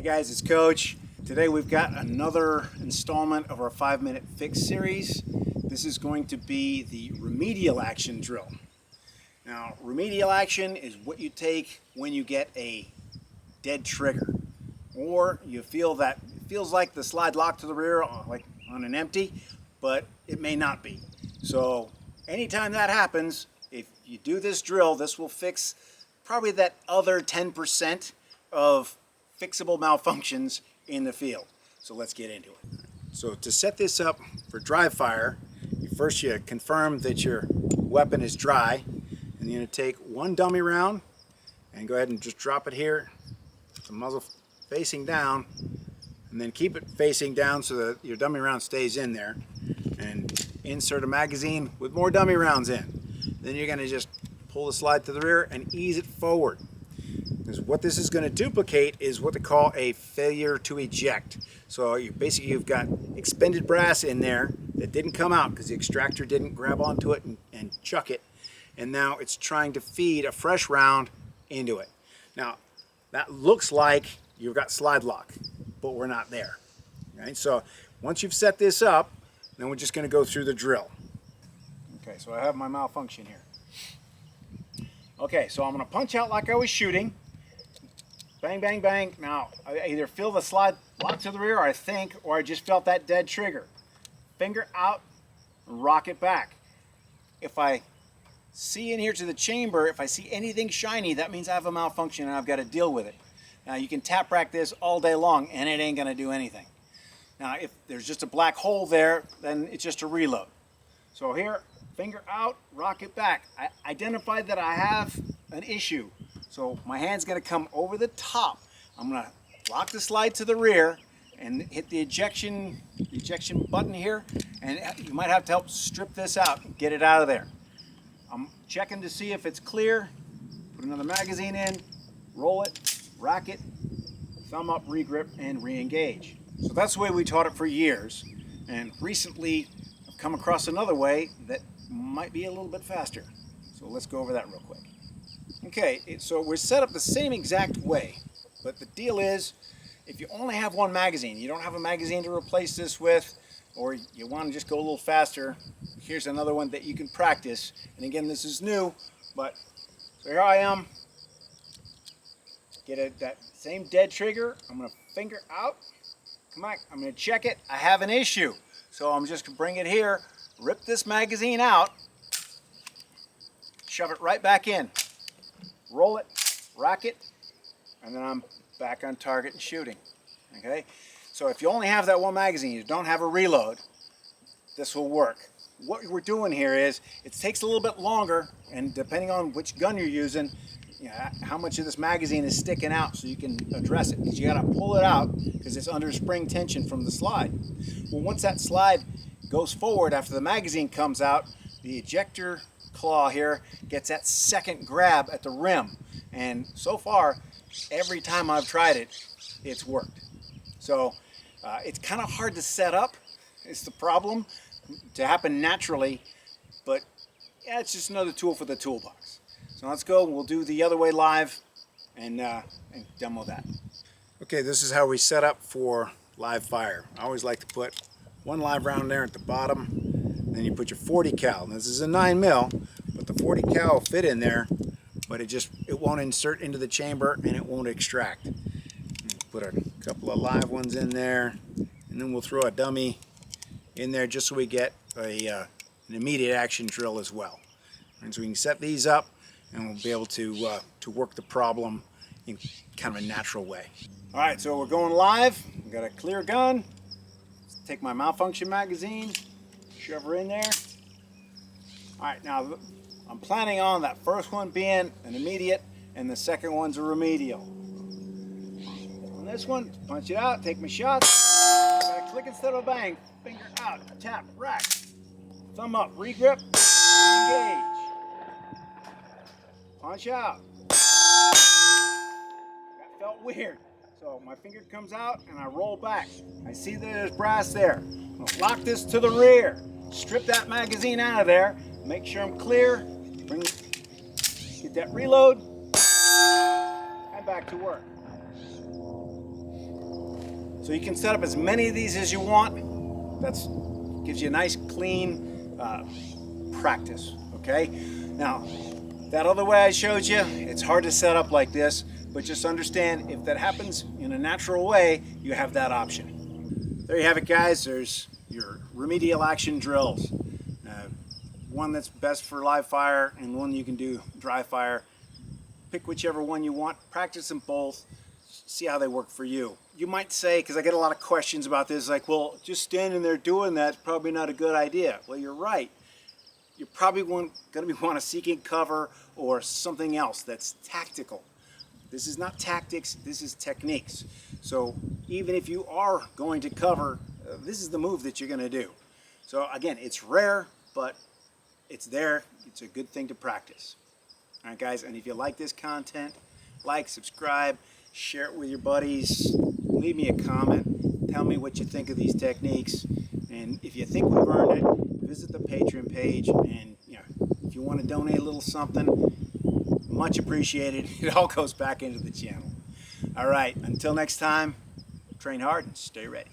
guys, it's Coach. Today we've got another installment of our 5-minute fix series. This is going to be the remedial action drill. Now, remedial action is what you take when you get a dead trigger, or you feel that it feels like the slide locked to the rear, like on an empty, but it may not be. So anytime that happens, if you do this drill, this will fix probably that other 10% of fixable malfunctions in the field. So let's get into it. So to set this up for dry fire, first you confirm that your weapon is dry, and you're going to take one dummy round and go ahead and just drop it here, the muzzle facing down, and then keep it facing down so that your dummy round stays in there, and insert a magazine with more dummy rounds in. Then you're going to just pull the slide to the rear and ease it forward. Because what this is going to duplicate is what they call a failure to eject. So you've got expended brass in there that didn't come out because the extractor didn't grab onto it and chuck it, and now it's trying to feed a fresh round into it. Now that looks like you've got slide lock, but we're not there. Okay, so once you've set this up, then we're just going to go through the drill. Okay, so I have my malfunction here. Okay, so I'm going to punch out like I was shooting. Bang, bang, bang. Now, I either feel the slide lock to the rear, or I just felt that dead trigger. Finger out, rock it back. If I see in here to the chamber, if I see anything shiny, that means I have a malfunction and I've got to deal with it. Now, you can tap rack this all day long and it ain't going to do anything. Now, if there's just a black hole there, then it's just a reload. So here, finger out, rock it back. I identified that I have an issue. So my hand's going to come over the top. I'm going to lock the slide to the rear and hit the ejection button here, and you might have to help strip this out and get it out of there. I'm checking to see if it's clear. Put another magazine in, roll it, rack it, thumb up, regrip, and re-engage. So that's the way we taught it for years, and recently I've come across another way that might be a little bit faster. So let's go over that real quick. Okay, so we're set up the same exact way, but the deal is, if you only have one magazine, you don't have a magazine to replace this with, or you want to just go a little faster, here's another one that you can practice. And again, this is new, but so here I am. Get that same dead trigger. I'm going to finger out. Come on, I'm going to check it. I have an issue. So I'm just going to bring it here, rip this magazine out, shove it right back in. Roll it, rack it, and then I'm back on target and shooting. Okay, so if you only have that one magazine, you don't have a reload, this will work. What we're doing here is, it takes a little bit longer, and depending on which gun you're using, you know, how much of this magazine is sticking out so you can address it, because you got to pull it out because it's under spring tension from the slide. Well, once that slide goes forward after the magazine comes out, the ejector claw here gets that second grab at the rim, and so far every time I've tried it, it's worked. So it's kind of hard to set up, it's the problem, to happen naturally, but yeah, it's just another tool for the toolbox. So let's go, we'll do the other way live and demo that. Okay, this is how we set up for live fire. I always like to put one live round there at the bottom. Then you put your 40 cal. Now, this is a 9mm, but the 40 cal will fit in there, but it won't insert into the chamber and it won't extract. Put a couple of live ones in there, and then we'll throw a dummy in there just so we get an immediate action drill as well. And so we can set these up, and we'll be able to work the problem in kind of a natural way. All right, so we're going live. We've got a clear gun. Let's take my malfunction magazine. Shove her in there. All right, now I'm planning on that first one being an immediate and the second one's a remedial. On this one, punch it out, take my shots. Gotta click instead of a bang. Finger out, tap, rack. Thumb up, regrip, engage. Punch out. That felt weird. So my finger comes out and I roll back. I see that there's brass there. I'll lock this to the rear. Strip that magazine out of there, make sure I'm clear, get that reload, and back to work. So you can set up as many of these as you want. That's gives you a nice clean practice, okay? Now, that other way I showed you, it's hard to set up like this, but just understand if that happens in a natural way, you have that option. There you have it, guys. There's your remedial action drills. One that's best for live fire and one you can do dry fire. Pick whichever one you want, practice them both, see how they work for you. You might say, because I get a lot of questions about this, like, well, just standing there doing that's probably not a good idea. Well, you're right. You're probably going to want to seeking cover or something else that's tactical. This is not tactics, this is techniques. So even if you are going to cover, this is the move that you're going to do. So again, it's rare, but it's there. It's a good thing to practice. All right, guys, and if you like this content, like, subscribe, share it with your buddies, leave me a comment, tell me what you think of these techniques, and if you think we've earned it, visit the Patreon page, and if you want to donate a little something, much appreciated. It all goes back into the channel. All right, until next time, train hard and stay ready.